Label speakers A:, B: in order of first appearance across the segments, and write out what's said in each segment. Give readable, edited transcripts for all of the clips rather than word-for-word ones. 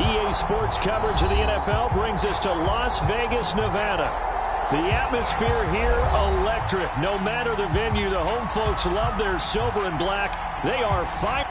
A: EA Sports coverage of the NFL brings us to Las Vegas, Nevada. The atmosphere here, electric. No matter the venue, the home folks love their silver and black. They are fired.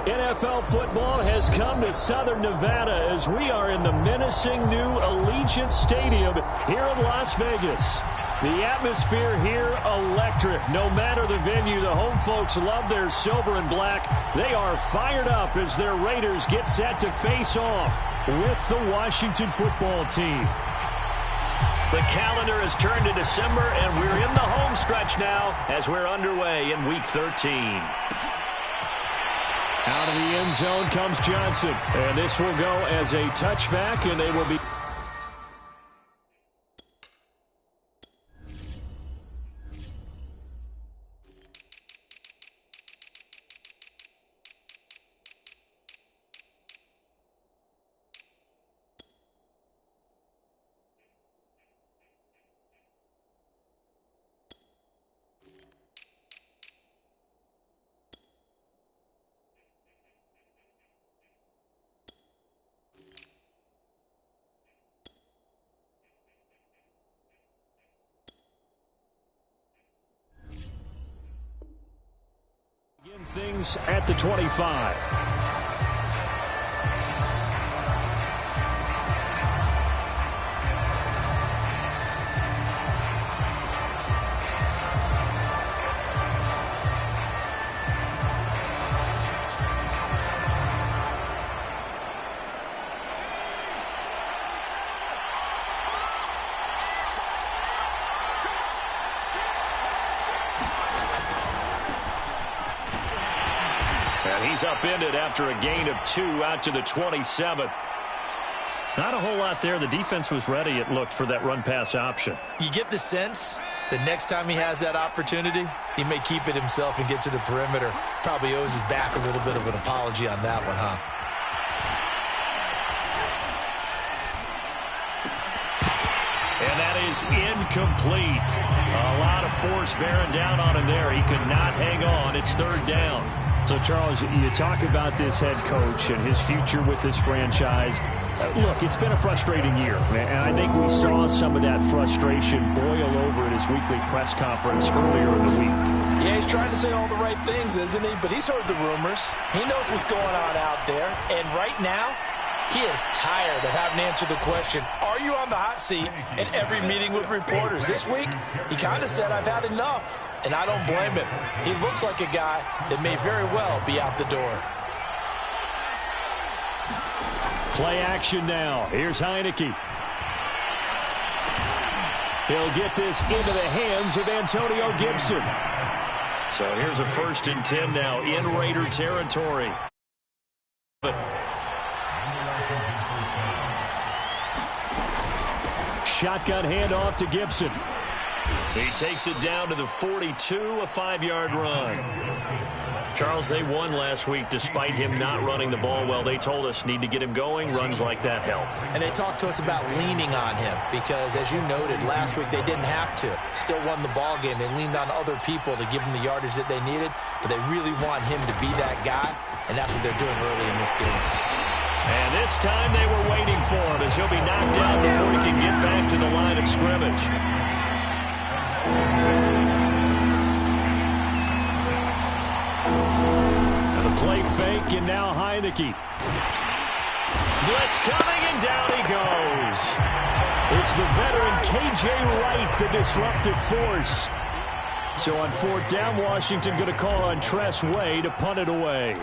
A: NFL football has come to Southern Nevada as we are in the menacing new Allegiant Stadium here in Las Vegas. The atmosphere here, electric. No matter the venue, the home folks love their silver and black. They are fired up as their Raiders get set to face off with the Washington football team. The calendar has turned to December, and we're in the home stretch now as we're underway in Week 13. Out of the end zone comes Johnson. And this will go as a touchback, and they will be... things at the 25. He's upended after a gain of 2 out to the 27. Not a whole lot there. The defense was ready, it looked, for that run-pass option.
B: You get the sense that next time he has that opportunity, he may keep it himself and get to the perimeter. Probably owes his back a little bit of an apology on that one, huh?
A: And that is incomplete. A lot of force bearing down on him there. He could not hang on. It's third down. So, Charles, you talk about this head coach and his future with this franchise. Look, it's been a frustrating year, and I think we saw some of that frustration boil over at his weekly press conference earlier in the week.
B: Yeah, he's trying to say all the right things, isn't he? But he's heard the rumors. He knows what's going on out there. And right now, he is tired of having to answer the question, are you on the hot seat, in every meeting with reporters. This week, he kind of said, I've had enough. And I don't blame him. He looks like a guy that may very well be out the door.
A: Play action now. Here's Heineke. He'll get this into the hands of Antonio Gibson. So here's a 1st and 10 now in Raider territory. Shotgun handoff to Gibson. He takes it down to the 42, a 5-yard run. Charles, they won last week despite him not running the ball well. They told us need to get him going. Runs like that help.
B: And they talked to us about leaning on him because, as you noted, last week they didn't have to. Still won the ball game. They leaned on other people to give him the yardage that they needed, but they really want him to be that guy, and that's what they're doing early in this game.
A: And this time they were waiting for him as he'll be knocked down before he can get back to the line of scrimmage. The play fake, and now Heineke. Blitz coming, and down he goes. It's the veteran K.J. Wright, the disruptive force. So on 4th down, Washington going to call on Tress Way to punt it away.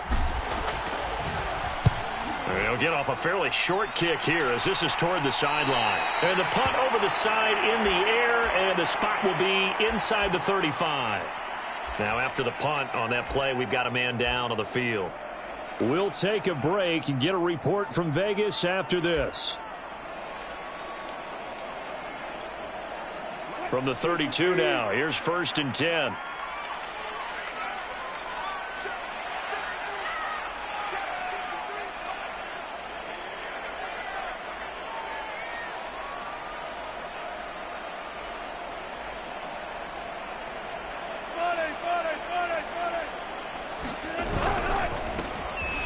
A: They'll get off a fairly short kick here as this is toward the sideline. And the punt over the side in the air, and the spot will be inside the 35. Now after the punt on that play, we've got a man down on the field. We'll take a break and get a report from Vegas after this. From the 32 now, here's 1st and 10.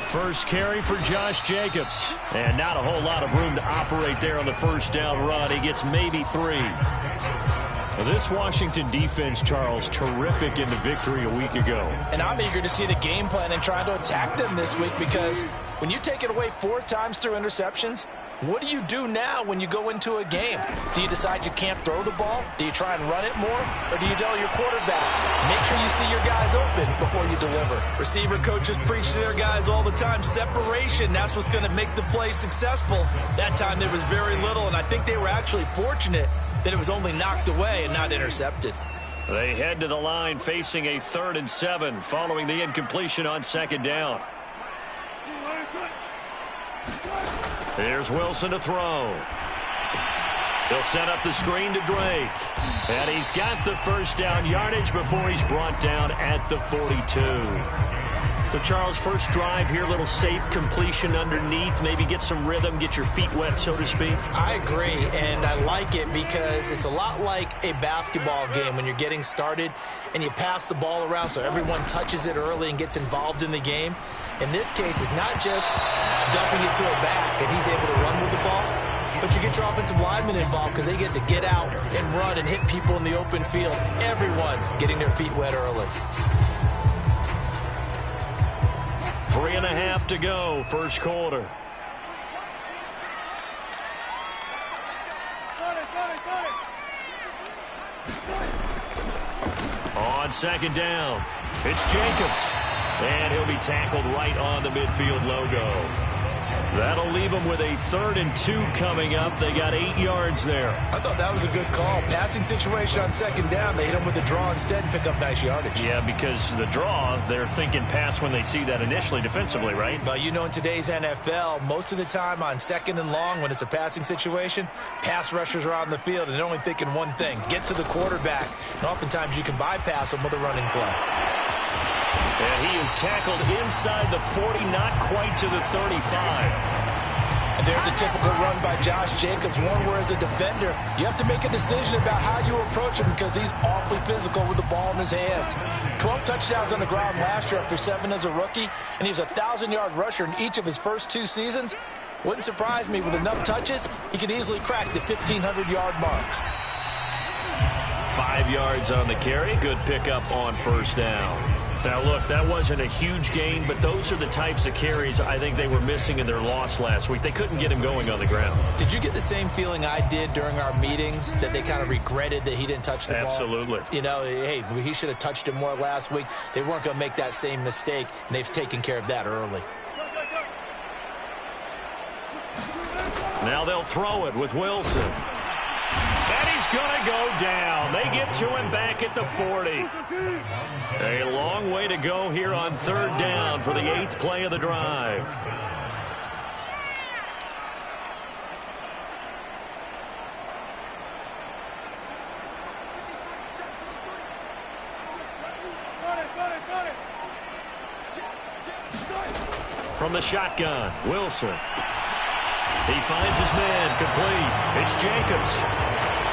A: First carry for Josh Jacobs. And not a whole lot of room to operate there on the 1st down run. He gets maybe 3. Well, this Washington defense, Charles, terrific in the victory a week ago. And I'm eager to see the game plan and try to attack them this week because when you take it away 4 times through interceptions, what do you do now when you go into a game? Do you decide you can't throw the ball? Do you try and run it more? Or do you tell your quarterback, make sure you see your guys open before you deliver? Receiver coaches preach to their guys all the time, separation. That's what's going to make the play successful. That time there was very little, and I think they were actually fortunate
B: that it was only knocked away and not intercepted.
A: They head to the line facing a 3rd and 7 following the incompletion on 2nd down. Here's Wilson to throw. He'll set up the screen to Drake. And he's got the first down yardage before he's brought down at the 42. So, Charles, first drive here, little safe completion underneath. Maybe get some rhythm, get your feet wet, so to speak.
B: I agree, and I like it because it's a lot like a basketball game when you're getting started and you pass the ball around so everyone touches it early and gets involved in the game. In this case, it's not just dumping it to a back and he's able to run with the ball, but you get your offensive linemen involved because they get to get out and run and hit people in the open field. Everyone getting their feet wet early.
A: 3.5 to go, first quarter. On 2nd down, it's Jacobs. And he'll be tackled right on the midfield logo. That'll leave them with a 3rd and 2 coming up. They got 8 yards there.
B: I thought that was a good call. Passing situation on 2nd down. They hit him with the draw instead and pick up nice yardage.
A: Yeah, because the draw, they're thinking pass when they see that initially defensively, right?
B: But you know, in today's NFL, most of the time on 2nd and long, when it's a passing situation, pass rushers are on the field and they're only thinking one thing, get to the quarterback. And oftentimes you can bypass them with a running play.
A: And he is tackled inside the 40, not quite to the 35.
B: And there's a typical run by Josh Jacobs, one where as a defender, you have to make a decision about how you approach him because he's awfully physical with the ball in his hands. 12 touchdowns on the ground last year after 7 as a rookie, and he was a 1,000-yard rusher in each of his first 2 seasons. Wouldn't surprise me, with enough touches, he could easily crack the 1,500-yard mark.
A: 5 yards on the carry, good pickup on first down. Now, look, that wasn't a huge gain, but those are the types of carries I think they were missing in their loss last week. They couldn't get him going on the ground.
B: Did you get the same feeling I did during our meetings, that they kind of regretted that he didn't touch the ball?
A: Absolutely.
B: You know, hey, he should have touched it more last week. They weren't going to make that same mistake, and they've taken care of that early.
A: Now they'll throw it with Wilson. And he's going to go down. They get to him back at the 40. A long way to go here on 3rd down for the 8th play of the drive. From the shotgun, Wilson. He finds his man, complete. It's Jacobs.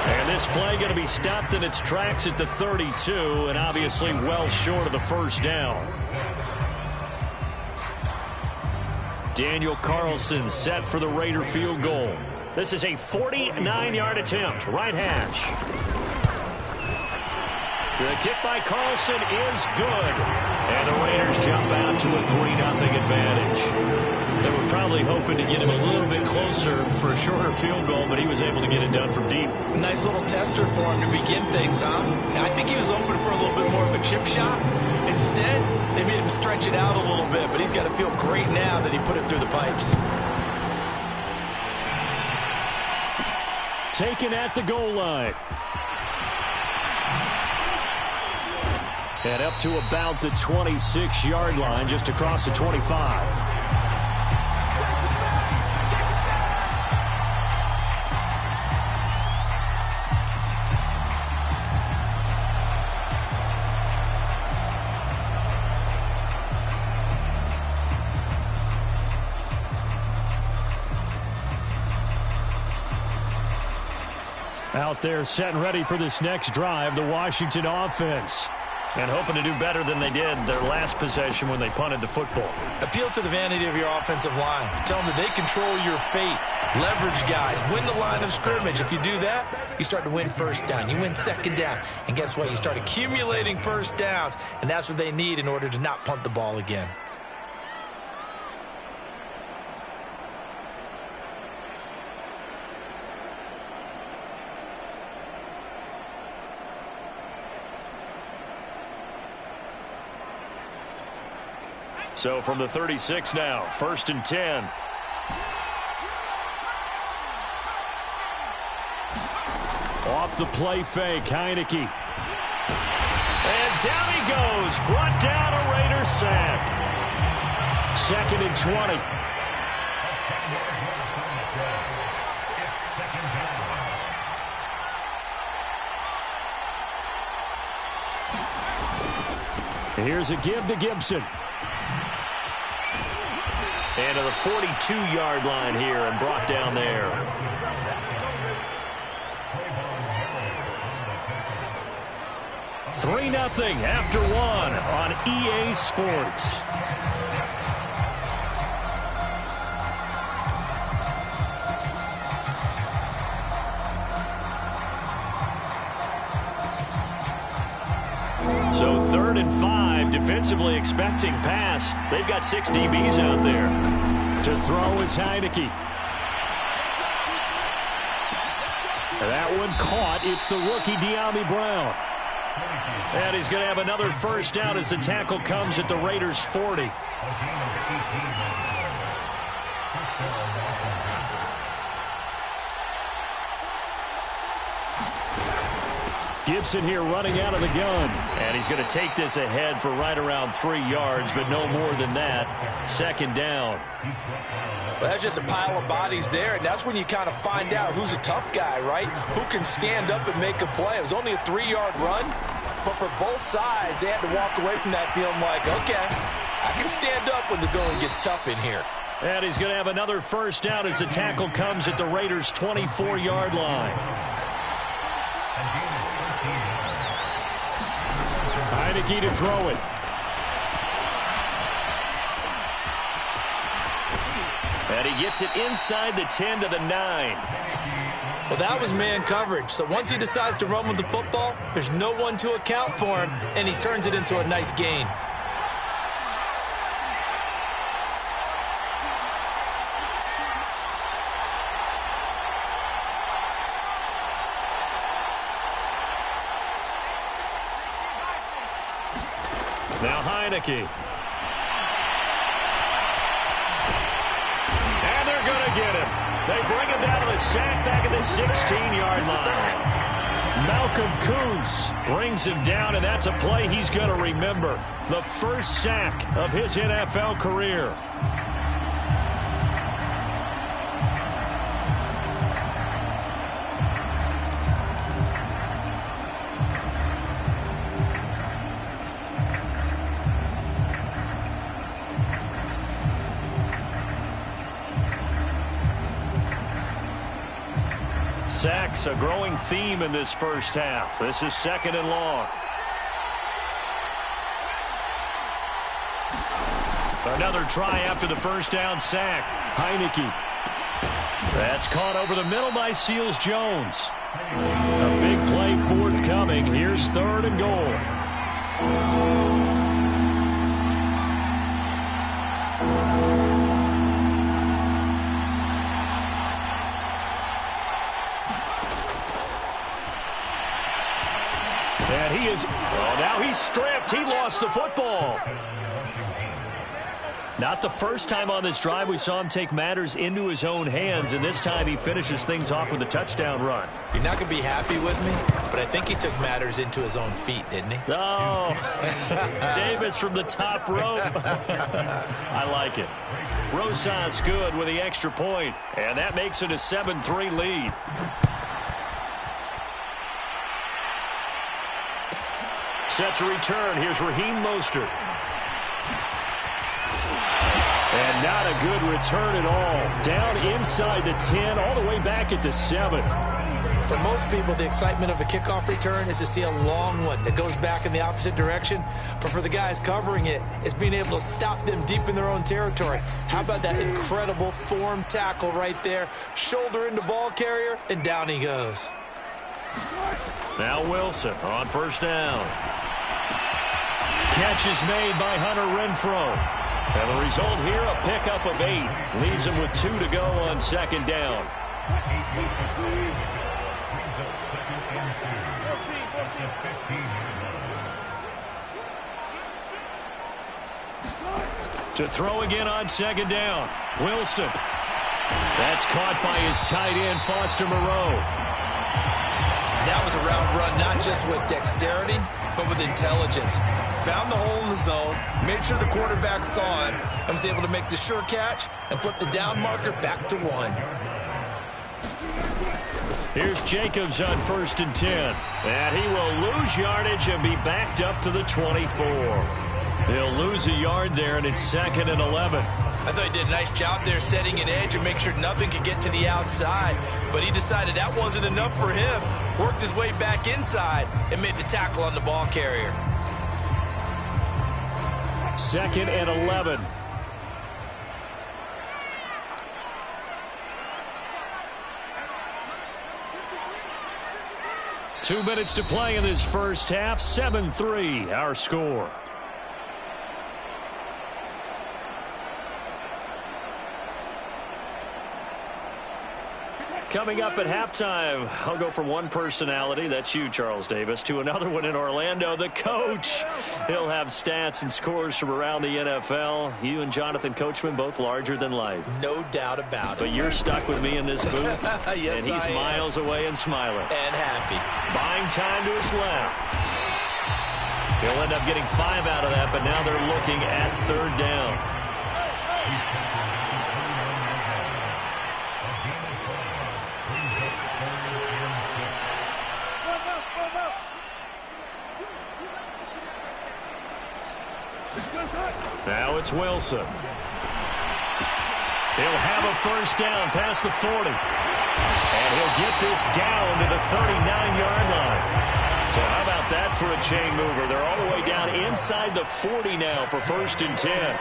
A: And this play going to be stopped in its tracks at the 32, and obviously well short of the first down. Daniel Carlson set for the Raider field goal. This is a 49-yard attempt, right hash. The kick by Carlson is good. And the Raiders jump out to a 3-0 advantage. They were probably hoping to get him a little bit closer for a shorter field goal, but he was able to get it done from deep.
B: Nice little tester for him to begin things, huh? I think he was open for a little bit more of a chip shot. Instead, they made him stretch it out a little bit, but he's got to feel great now that he put it through the pipes.
A: Taken at the goal line. And up to about the 26-yard line, just across the 25. Out there set and ready for this next drive, the Washington offense. And hoping to do better than they did their last possession when they punted the football.
B: Appeal to the vanity of your offensive line. Tell them that they control your fate. Leverage guys. Win the line of scrimmage. If you do that, you start to win first down. You win 2nd down. And guess what? You start accumulating first downs. And that's what they need in order to not punt the ball again.
A: So from the 36 now, 1st and 10. Off the play fake, Heineke. And down he goes. Brought down a Raiders sack. 2nd and 20. Here's a give to Gibson. And to the 42-yard line here and brought down there. Three 0 after 1 on EA Sports. So 3rd and 5, defensively expecting pass. They've got 6 DBs out there. To throw is Heineke. That one caught. It's the rookie De'Ami Brown. And he's going to have another first down as the tackle comes at the Raiders' 40. Gibson here running out of the gun. And he's going to take this ahead for right around 3 yards, but no more than that. 2nd down.
B: Well, that's just a pile of bodies there, and that's when you kind of find out who's a tough guy, right? Who can stand up and make a play. It was only a 3-yard run, but for both sides, they had to walk away from that feeling like, okay, I can stand up when the going gets tough in here.
A: And he's going to have another first down as the tackle comes at the Raiders' 24-yard line. Heineke to throw it. And he gets it inside the 10 to the 9.
B: Well, that was man coverage. So once he decides to run with the football, there's no one to account for him, and he turns it into a nice gain.
A: Now Heineke. And they're going to get him. They bring him down to the sack back at the 16-yard line. Malcolm Kuntz brings him down, and that's a play he's going to remember. The first sack of his NFL career. Sacks, a growing theme in this first half. This is 2nd and long. Another try after the first down sack. Heineke. That's caught over the middle by Seals-Jones. A big play forthcoming. Here's 3rd and goal. And he is, oh, now he's stripped. He lost the football. Not the first time on this drive we saw him take matters into his own hands, and this time he finishes things off with a touchdown run.
B: You're not going to be happy with me, but I think he took matters into his own feet, didn't he?
A: Oh, Davis from the top rope. I like it. Rosas good with the extra point, and that makes it a 7-3 lead. Set to return. Here's Raheem Mostert. And not a good return at all. Down inside the 10, all the way back at the 7.
B: For most people, the excitement of a kickoff return is to see a long one that goes back in the opposite direction. But for the guys covering it, it's being able to stop them deep in their own territory. How about that incredible form tackle right there? Shoulder into ball carrier, and down he goes.
A: Now Wilson on first down. Catch is made by Hunter Renfrow. And the result here, a pickup of 8. Leaves him with 2 to go on 2nd down. To throw again on 2nd down. Wilson. That's caught by his tight end, Foster Moreau.
B: That was a route run, not just with dexterity, but with intelligence. Found the hole in the zone, made sure the quarterback saw him, and was able to make the sure catch and flip the down marker back to 1.
A: Here's Jacobs on 1st and 10. And he will lose yardage and be backed up to the 24. He'll lose a yard there, and it's 2nd and 11.
B: I thought he did a nice job there setting an edge and make sure nothing could get to the outside. But he decided that wasn't enough for him. Worked his way back inside and made the tackle on the ball carrier.
A: 2nd and 11. Two minutes to play in this first half. 7-3 our score. Coming up at halftime, I'll go from one personality, that's you, Charles Davis, to another one in Orlando, the coach. He'll have stats and scores from around the NFL. You and Jonathan Coachman, both larger than life.
B: No doubt about it.
A: But you're stuck with me in this booth.
B: Yes,
A: and he's miles away and smiling.
B: And happy.
A: Buying time to his left. He'll end up getting 5 out of that, but now they're looking at 3rd down. Now it's Wilson. He'll have a 1st down past the 40. And he'll get this down to the 39-yard line. So how about that for a chain mover? They're all the way down inside the 40 now for 1st and 10.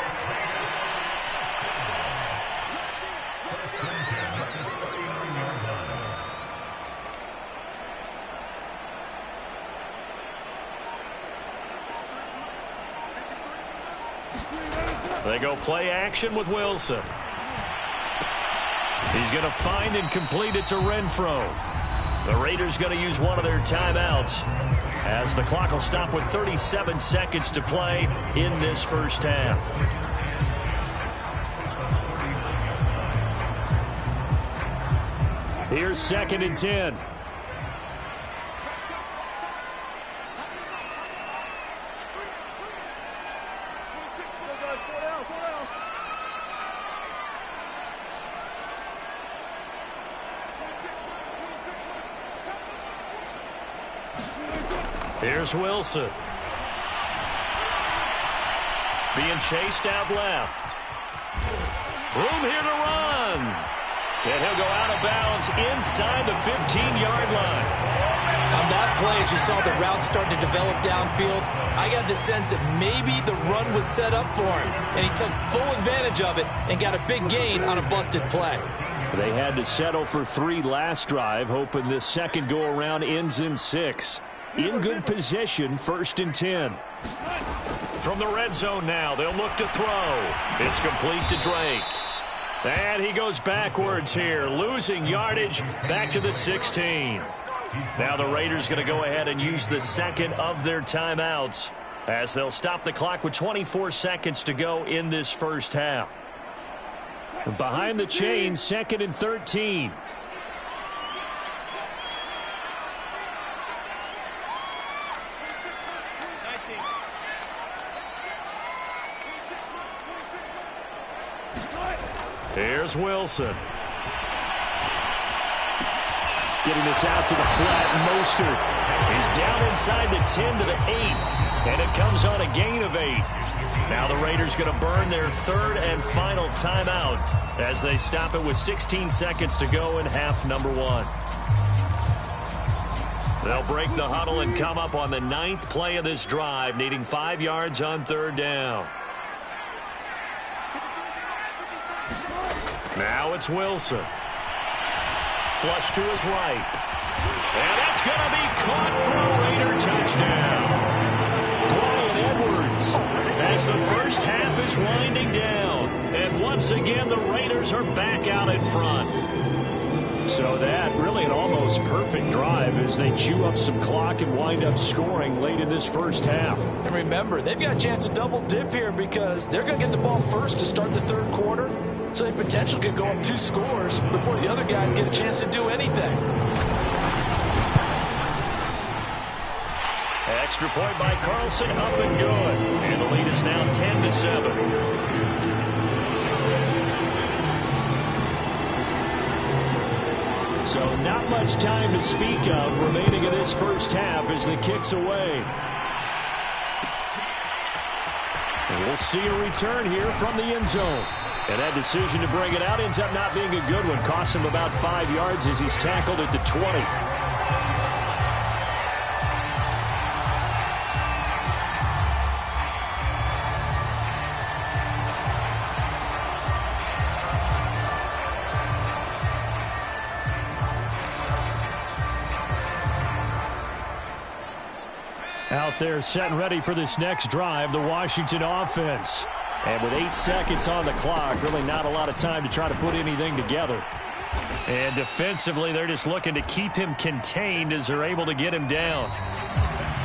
A: They go play action with Wilson. He's going to find and complete it to Renfro. The Raiders going to use one of their timeouts as the clock will stop with 37 seconds to play in this first half. Here's 2nd and 10. Here's Wilson. Being chased out left. Room here to run. And he'll go out of bounds inside the 15-yard line.
B: On that play, as you saw the route start to develop downfield, I got the sense that maybe the run would set up for him. And he took full advantage of it and got a big gain on a busted play.
A: They had to settle for 3 last drive, hoping this second go-around ends in 6. In good position, 1st and 10. From the red zone now, they'll look to throw. It's complete to Drake. And he goes backwards here, losing yardage back to the 16. Now the Raiders going to go ahead and use the 2nd of their timeouts as they'll stop the clock with 24 seconds to go in this first half. Behind the chain, 2nd and 13. Here's Wilson. Getting this out to the flat. Mostert. He's down inside the 10 to the 8. And it comes on a gain of 8. Now the Raiders going to burn their 3rd and final timeout as they stop it with 16 seconds to go in half number 1. They'll break the huddle and come up on the 9th play of this drive, needing 5 yards on 3rd down. Now it's Wilson. Flush to his right. And that's going to be caught for a Raider touchdown. Brian Edwards as the first half is winding down. And once again, the Raiders are back out in front. So that really an almost perfect drive as they chew up some clock and wind up scoring late in this first half.
B: And remember, they've got a chance to double dip here because they're going to get the ball first to start the 3rd quarter. So they potentially could go up 2 scores before the other guys get a chance to do anything.
A: Extra point by Carlson, up and good. And the lead is now 10-7. So not much time to speak of remaining in this first half as the kick's away. And we'll see a return here from the end zone. And that decision to bring it out ends up not being a good one. Costs him about 5 yards as he's tackled at the 20. Out there set and ready for this next drive, the Washington offense. And with 8 seconds on the clock, really not a lot of time to try to put anything together. And defensively, they're just looking to keep him contained as they're able to get him down.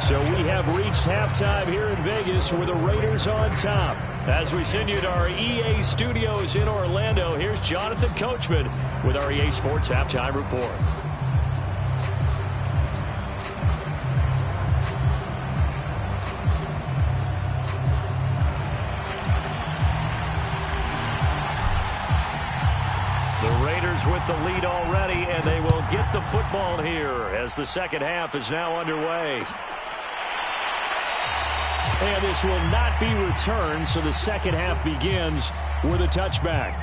A: So we have reached halftime here in Vegas with the Raiders on top. As we send you to our EA studios in Orlando, here's Jonathan Coachman with our EA Sports Halftime Report. With the lead already, and they will get the football here as the second half is now underway. And this will not be returned, so the second half begins with a touchback.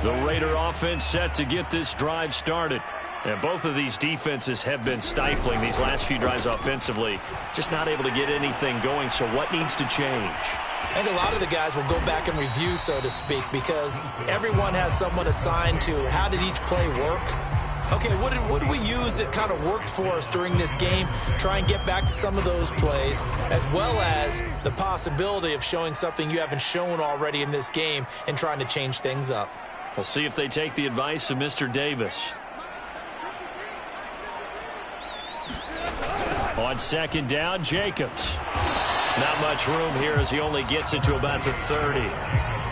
A: The Raider offense set to get this drive started. And both of these defenses have been stifling these last few drives offensively. Just not able to get anything going, so what needs to change?
B: I think a lot of the guys will go back and review, so to speak, because everyone has someone assigned to how did each play work. Okay, what did we use that kind of worked for us during this game? Try and get back to some of those plays, as well as the possibility of showing something you haven't shown already in this game and trying to change things up.
A: We'll see if they take the advice of Mr. Davis. On second down, Jacobs. Not much room here as he only gets it to about the 30.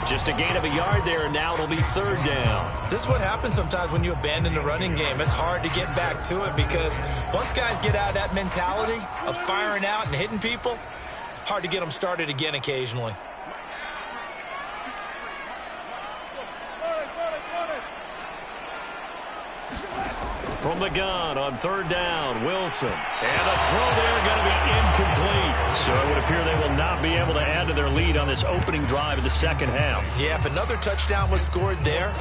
A: Just a gain of a yard there, and now it'll be third down.
B: This is what happens sometimes when you abandon the running game. It's hard to get back to it because once guys get out of that mentality of firing out and hitting people, hard to get them started again occasionally.
A: From the gun on third down, Wilson. And the throw there going to be incomplete. So it would appear they will not be able to add to their lead on this opening drive of the second half.
B: Yeah, if another touchdown was scored there,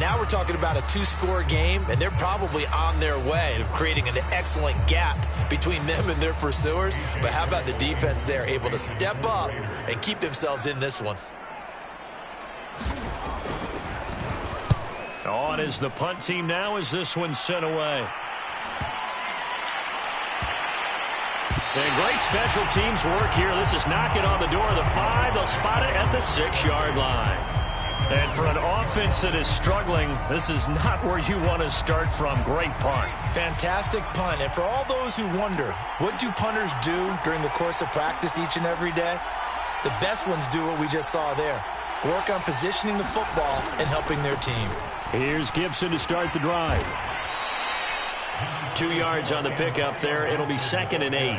B: now we're talking about a 2-score game, and they're probably on their way of creating an excellent gap between them and their pursuers. But how about the defense there, able to step up and keep themselves in this one?
A: On is the punt team now as this one's sent away. And great special teams work here. This is knocking on the door of the 5. They'll spot it at the 6-yard line. And for an offense that is struggling, this is not where you want to start from. Great punt.
B: Fantastic punt. And for all those who wonder, what do punters do during the course of practice each and every day? The best ones do what we just saw there. Work on positioning the football and helping their team.
A: Here's Gibson to start the drive. 2 yards on the pickup there. It'll be 2nd and 8.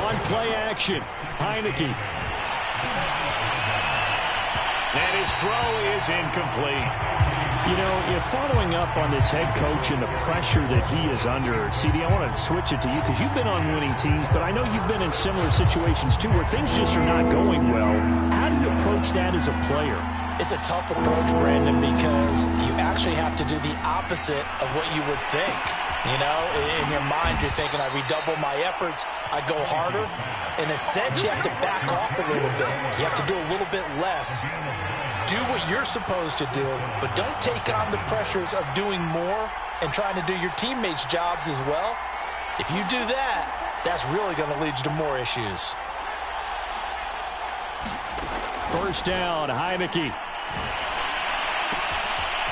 A: On play action, Heineke. And his throw is incomplete. You know, if following up on this head coach and the pressure that he is under, CD, I want to switch it to you because you've been on winning teams, but I know you've been in similar situations too where things just are not going well. How do you approach that as a player?
B: It's a tough approach, Brandon, because you actually have to do the opposite of what you would think. You know, in your mind, you're thinking, I redouble my efforts, I go harder. In a sense, you have to back off a little bit. You have to do a little bit less. Do what you're supposed to do, but don't take on the pressures of doing more and trying to do your teammates' jobs as well. If you do that, that's really going to lead you to more issues.
A: First down, Heineke.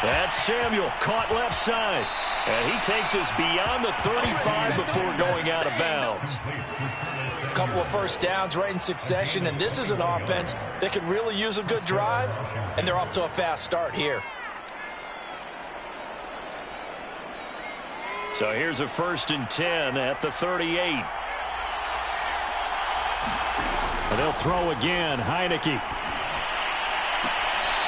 A: That's Samuel, caught left side. And he takes us beyond the 35 before going out of bounds.
B: A couple of first downs right in succession, and this is an offense that could really use a good drive, and they're off to a fast start here.
A: So here's a 1st and 10 at the 38. And they'll throw again. Heineke.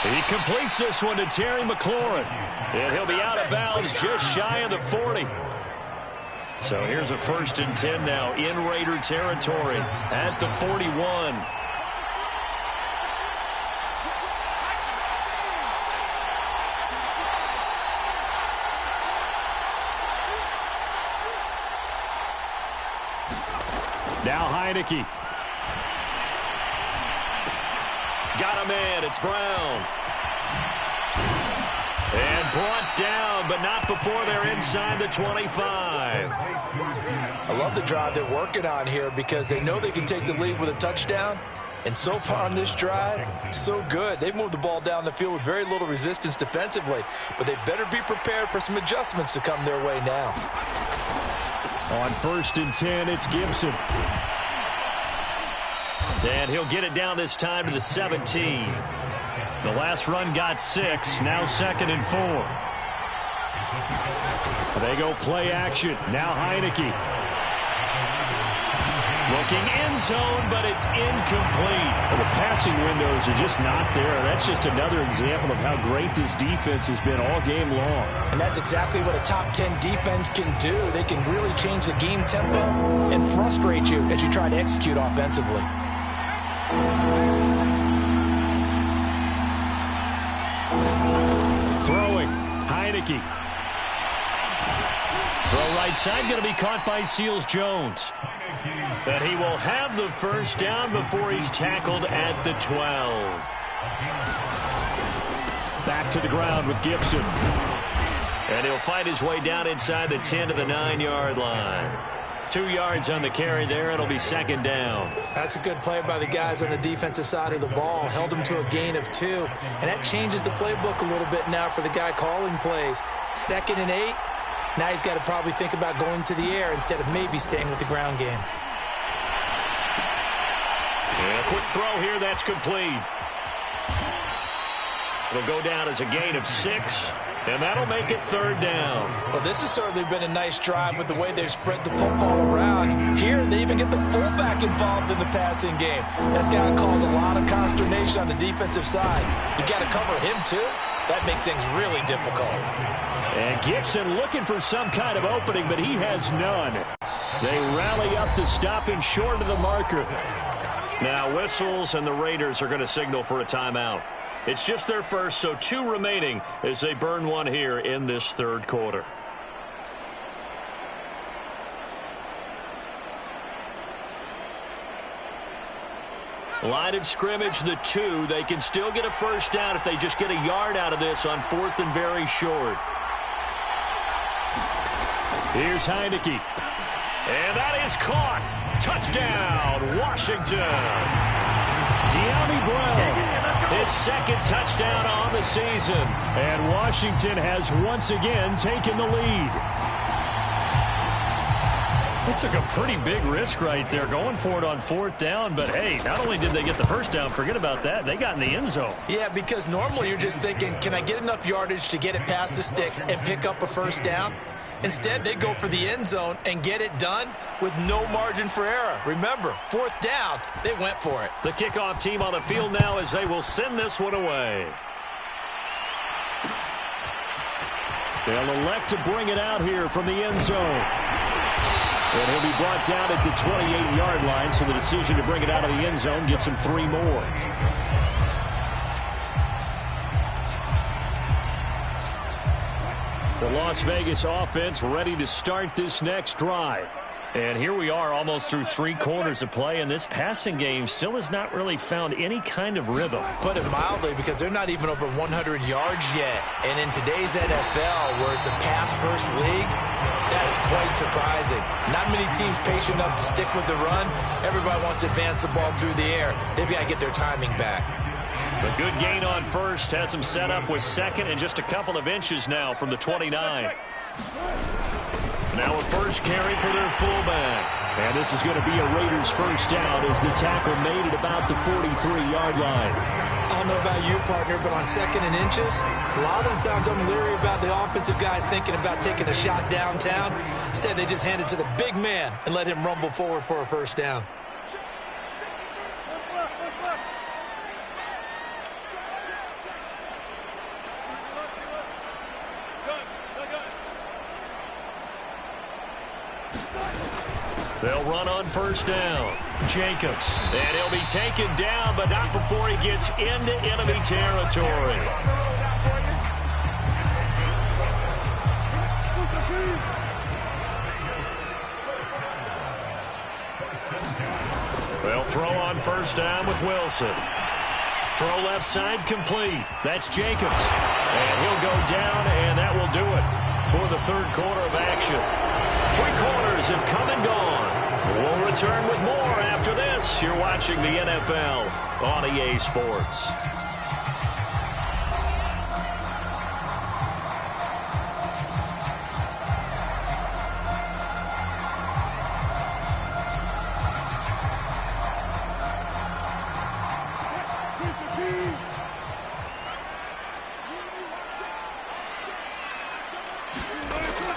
A: He completes this one to Terry McLaurin. And he'll be out of bounds just shy of the 40. So here's a 1st and 10 now in Raider territory at the 41. Now Heineke. Got a man. It's Brown. And brought down, but not before they're inside the 25.
B: I love the drive they're working on here because they know they can take the lead with a touchdown. And so far on this drive, so good. They've moved the ball down the field with very little resistance defensively. But they better be prepared for some adjustments to come their way now.
A: On 1st and 10, it's Gibson. And he'll get it down this time to the 17. The last run got 6. Now 2nd and 4. They go play action. Now Heineke. Looking end zone, but it's incomplete.
C: Well, the passing windows are just not there. That's just another example of how great this defense has been all game long.
B: And that's exactly what a top 10 defense can do. They can really change the game tempo and frustrate you as you try to execute offensively.
A: Throwing. Heineke. Throw right side, going to be caught by Seals-Jones. But he will have the 1st down before he's tackled at the 12. Back to the ground with Gibson. And he'll fight his way down inside the 10 to the 9-yard line. 2 yards on the carry there. It'll be 2nd down.
B: That's a good play by the guys on the defensive side of the ball. Held him to a gain of 2. And that changes the playbook a little bit now for the guy calling plays. 2nd and 8. Now he's got to probably think about going to the air instead of maybe staying with the ground game.
A: And a quick throw here. That's complete. It'll go down as a gain of 6. And that'll make it 3rd down.
B: Well, this has certainly been a nice drive with the way they've spread the football around. Here, they even get the fullback involved in the passing game. That's got to cause a lot of consternation on the defensive side. You got to cover him, too. That makes things really difficult.
A: And Gibson looking for some kind of opening, but he has none. They rally up to stop him short of the marker. Now whistles, and the Raiders are going to signal for a timeout. It's just their first, so 2 remaining as they burn one here in this 3rd quarter. Line of scrimmage, the 2. They can still get a 1st down if they just get a yard out of this on 4th and very short. Here's Heineke. And that is caught. Touchdown, Washington. De'Ami Brown. His 2nd touchdown on the season.
C: And Washington has once again taken the lead.
A: They took a pretty big risk right there going for it on 4th down. But, hey, not only did they get the 1st down, forget about that, they got in the end zone.
B: Yeah, because normally you're just thinking, can I get enough yardage to get it past the sticks and pick up a 1st down? Instead, they go for the end zone and get it done with no margin for error. Remember, 4th down, they went for it.
A: The kickoff team on the field now as they will send this one away. They'll elect to bring it out here from the end zone. And he'll be brought down at the 28-yard line, so the decision to bring it out of the end zone gets him 3 more. The Las Vegas offense ready to start this next drive. And here we are almost through 3 quarters of play, and this passing game still has not really found any kind of rhythm.
B: Put it mildly, because they're not even over 100 yards yet. And in today's NFL, where it's a pass-first league, that is quite surprising. Not many teams patient enough to stick with the run. Everybody wants to advance the ball through the air. They've got to get their timing back.
A: A good gain on first has him set up with second and just a couple of inches now from the 29. Now a first carry for their fullback. And this is going to be a Raiders first down as the tackle made at about the 43-yard line.
B: I don't know about you, partner, but on second and inches, a lot of the times I'm leery about the offensive guys thinking about taking a shot downtown. Instead, they just hand it to the big man and let him rumble forward for a first down.
A: They'll run on first down. Jacobs. And he'll be taken down, but not before he gets into enemy territory. They'll throw on first down with Wilson. Throw left side complete. That's Jacobs. And he'll go down, and that will do it for the third quarter of action. 3 quarters have come and gone. We'll return with more after this. You're watching the NFL on EA Sports.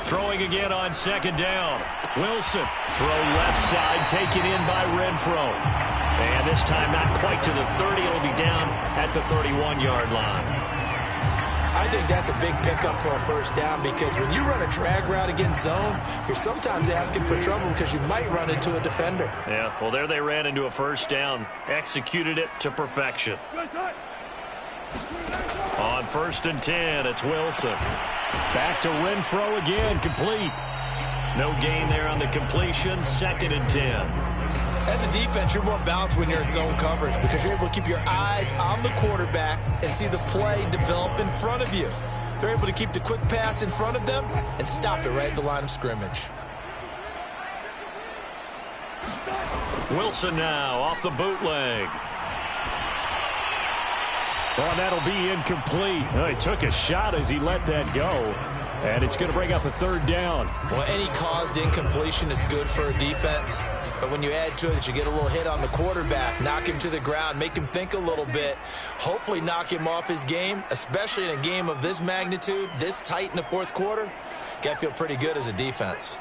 A: Throwing again on second down. Wilson. Throw left side taken in by Renfro. And this time not quite to the 30. It'll be down at the 31-yard line.
B: I think that's a big pickup for a first down because when you run a drag route against zone, you're sometimes asking for trouble because you might run into a defender.
A: Yeah, well, there they ran into a first down. Executed it to perfection. On first and 10, it's Wilson. Back to Renfro again, complete. No gain there on the completion, second and 10.
B: As a defense, you're more balanced when you're in zone coverage because you're able to keep your eyes on the quarterback and see the play develop in front of you. They're able to keep the quick pass in front of them and stop it right at the line of scrimmage.
A: Wilson now off the bootleg. Oh, and that'll be incomplete. He took a shot as he let that go. And it's going to bring up a third down.
B: Well, any caused incompletion is good for a defense. But when you add to it that you get a little hit on the quarterback, knock him to the ground, make him think a little bit, hopefully knock him off his game, especially in a game of this magnitude, this tight in the fourth quarter, got to feel pretty good as a defense.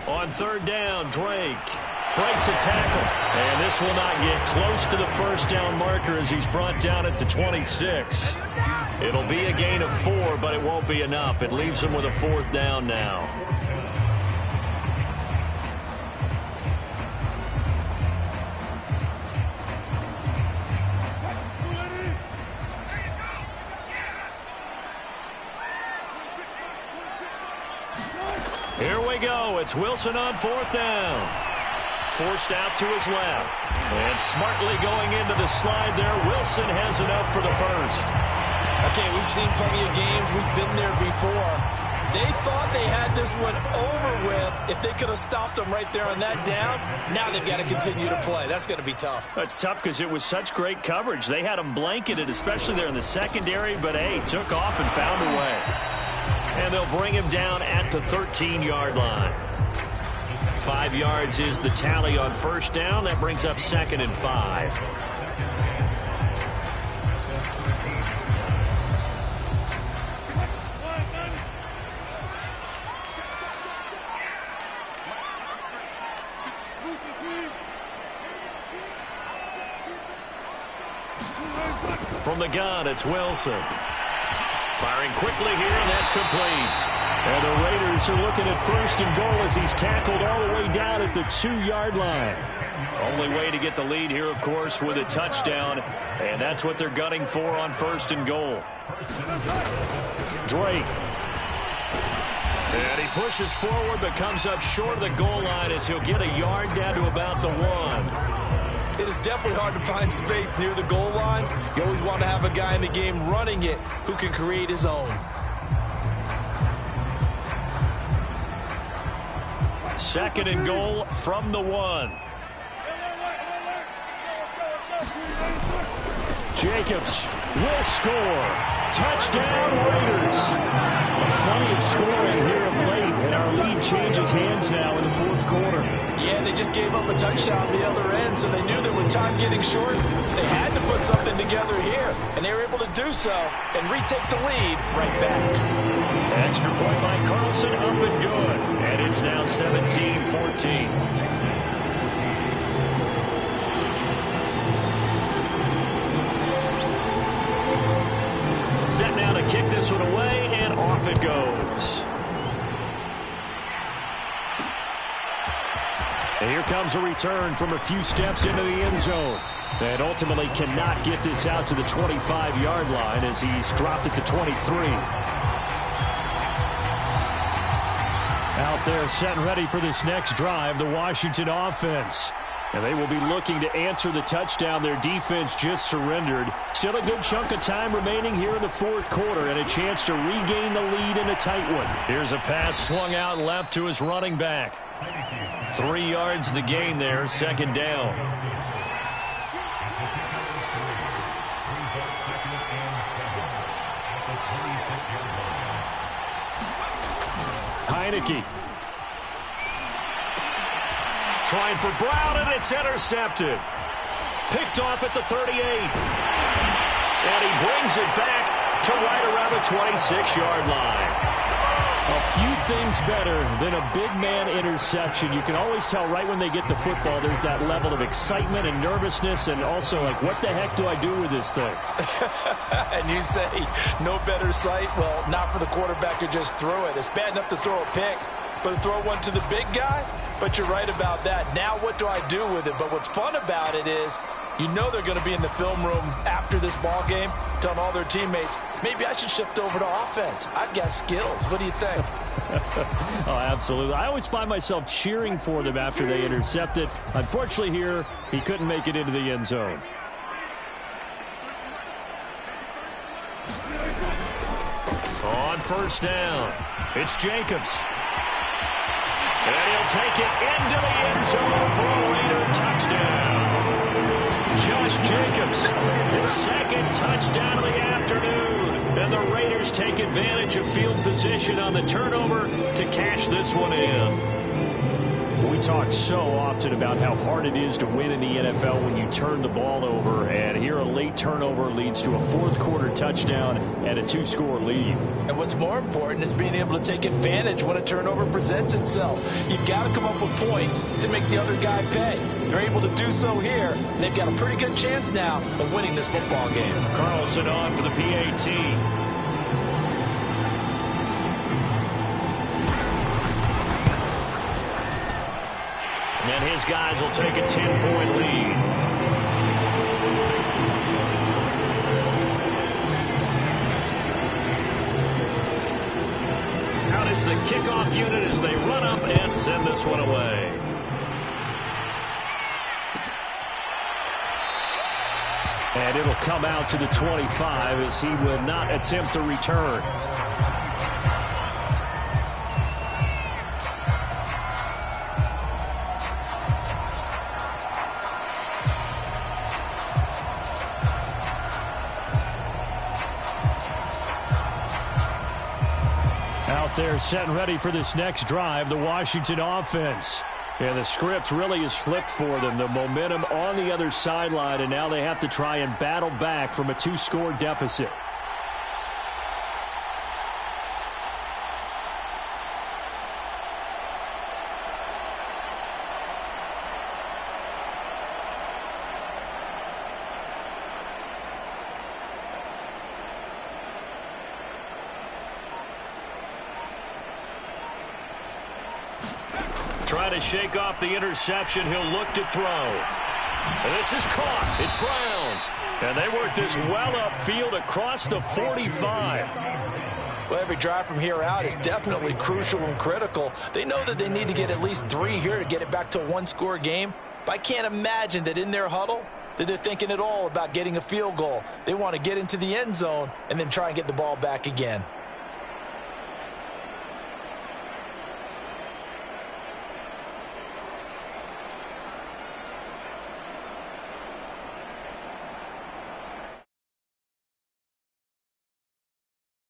A: On third down, Drake breaks a tackle. And this will not get close to the first down marker as he's brought down at the 26. It'll be a gain of 4, but it won't be enough. It leaves him with a fourth down now. Here we go. It's Wilson on fourth down. Forced out to his left. And smartly going into the slide there. Wilson has enough for the first.
B: Okay, we've seen plenty of games. We've been there before. They thought they had this one over with if they could have stopped them right there on that down. Now they've got to continue to play. That's going to be tough.
A: That's tough because it was such great coverage. They had them blanketed, especially there in the secondary, but, hey, took off and found a way. And they'll bring him down at the 13-yard line. 5 yards is the tally on first down. That brings up second and 5. From the gun, it's Wilson. Firing quickly here, and that's complete. And the Raiders are looking at first and goal as he's tackled all the way down at the 2-yard line. Only way to get the lead here, of course, with a touchdown. And that's what they're gunning for on first and goal. Drake. And he pushes forward but comes up short of the goal line as he'll get a yard down to about the 1.
B: It is definitely hard to find space near the goal line. You always want to have a guy in the game running it who can create his own.
A: Second and goal from the 1. Jacobs will score. Touchdown, Raiders. Plenty of scoring here of late, and our lead changes hands now in the fourth quarter.
B: Yeah, they just gave up a touchdown the other end, so they knew that with time getting short, they had to put something together here, and they were able to do so and retake the lead right back.
A: Extra point by Carlson, up and good, and it's now 17-14. Set now to kick this one away, and off it goes. And here comes a return from a few steps into the end zone. And ultimately cannot get this out to the 25-yard line as he's dropped at the 23. Out there set and ready for this next drive, the Washington offense. And they will be looking to answer the touchdown their defense just surrendered. Still a good chunk of time remaining here in the fourth quarter and a chance to regain the lead in a tight one. Here's a pass swung out left to his running back. 3 yards the gain there, second down. Heineke. Trying for Brown, and it's intercepted. Picked off at the 38. And he brings it back to right around the 26-yard line. A few things better than a big man interception. You can always tell right when they get the football, there's that level of excitement and nervousness, and also like, what the heck do I do with this thing?
B: And you say, no better sight? Well, not for the quarterback who just threw it. It's bad enough to throw a pick, but to throw one to the big guy? But you're right about that. Now what do I do with it? But what's fun about it is, you know they're going to be in the film room after this ball game telling all their teammates, maybe I should shift over to offense. I've got skills. What do you think?
A: Oh, absolutely. I always find myself cheering for them after they intercept it. Unfortunately here, he couldn't make it into the end zone. On first down, it's Jacobs. And he'll take it into the end zone for a Raider touchdown. Josh Jacobs, his second touchdown of the afternoon. And the Raiders take advantage of field position on the turnover to cash this one in. We talk so often about how hard it is to win in the NFL when you turn the ball over. And here a late turnover leads to a fourth quarter touchdown and a 2-score lead. And
B: what's more important is being able to take advantage when a turnover presents itself. You've got to come up with points to make the other guy pay. They're able to do so here. They've got a pretty good chance now of winning this football game.
A: Carlson on for the PAT. And his guys will take a 10-point lead. Out is the kickoff unit as they run up and send this one away. And it'll come out to the 25 as he will not attempt to return. Out there set and ready for this next drive, the Washington offense. And the script really is flipped for them. The momentum on the other sideline, and now they have to try and battle back from a 2-score deficit. Trying to shake off the interception. He'll look to throw. And this is caught. It's Brown. And they work this well upfield across the 45.
B: Well, every drive from here out is definitely crucial and critical. They know that they need to get at least 3 here to get it back to a 1-score game. But I can't imagine that in their huddle that they're thinking at all about getting a field goal. They want to get into the end zone and then try and get the ball back again.